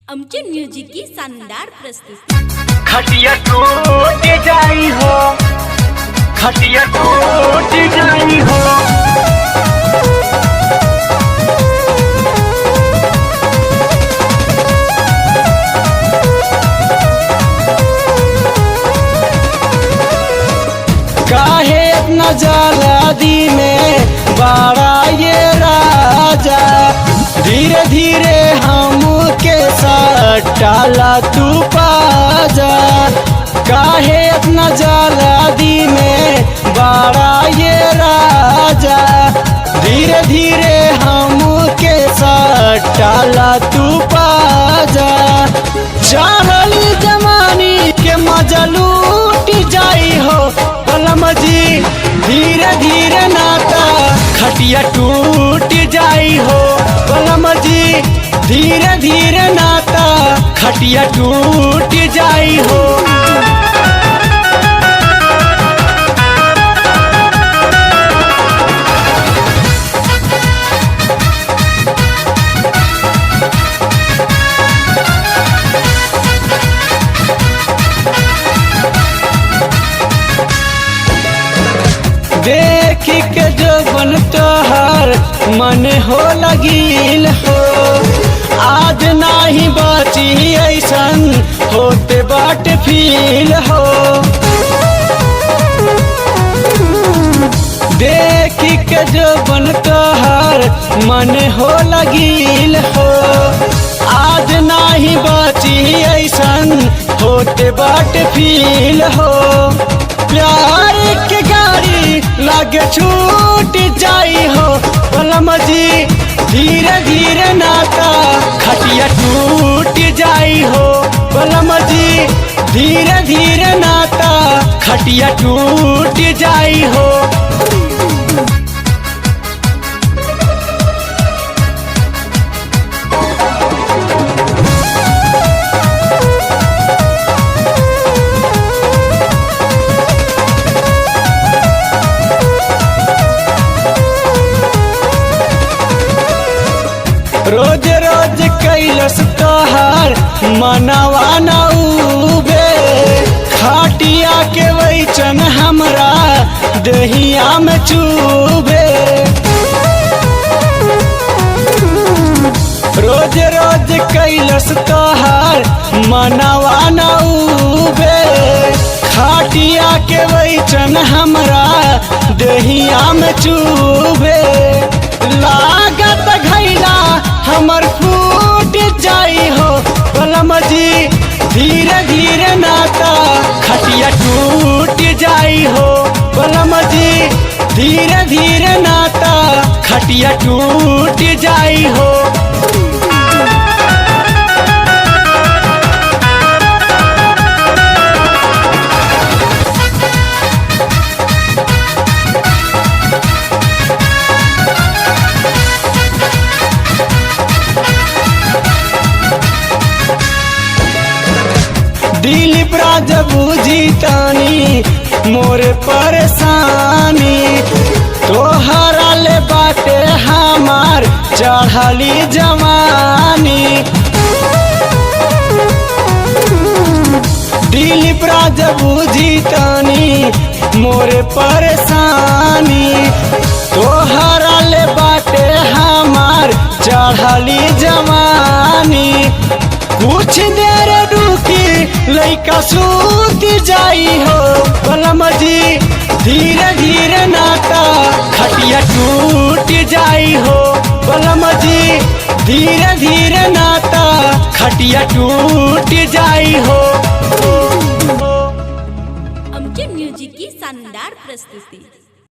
अमचूर music की शानदार प्रस्तुति। खटिया टूट जाई हो, खटिया टूट जाई हो। काहे इतना जल्दी में बड़ा ये राजा, धीरे धीरे हमके सटाला तू पाजा। काहे इतना जल्दी में बड़ा ये राजा, धीरे धीरे हमके सटाला तू पाजा। चाहल जमानी के मजा लूट जाई हो कलम जी, धीरे धीरे नाता खटिया टूट जाई हो कलम जी, धीरे धीरे नाता खटिया टूट जाई हो। देख के जो बन तोहर मन हो लगिल हो, आज नाही बची ऐसन होते बाट फील हो। देख के जो बन तोहर मन हो लगिल हो, आज नाही बची ऐसन होते बाट फील हो। प्यार के गाड़ी लागे छूट जाई हो कलम जी, धीरे धीरे नाता खटिया टूट जाई हो कलम जी, धीरे धीरे नाता खटिया टूट जाई हो। रोज रोज कैलस तोहार मनवा न उबे, खाटिया के वैचन हमरा दहिया में चूबे। रोज रोज कैलस तोहार मनवा न उबे, खाटिया के वैचन हमरा दहिया में चूबे। लागत घैला हमर फूट जाई हो कलम जी, धीरे धीरे नाता खटिया टूट जाई हो कलम जी, धीरे धीरे नाता खटिया टूट जाई हो। दिलीप राज बुझी तानी मोरे परेशानी, तोहरा ले बाटे हमार चढ़ली जवानी। दिलीप राज बुझी तानी मोरे परेशानी, तोहरा ले बाटे हमार चढ़ली जवानी। कुछ देर रुकी लइका सूत जाई हो कलम जी, धीरे धीरे नाता खटिया टूट जाई हो कलम जी, धीरे धीरे नाता खटिया टूट जाई हो। अमचूर म्यूजिक की शानदार प्रस्तुति।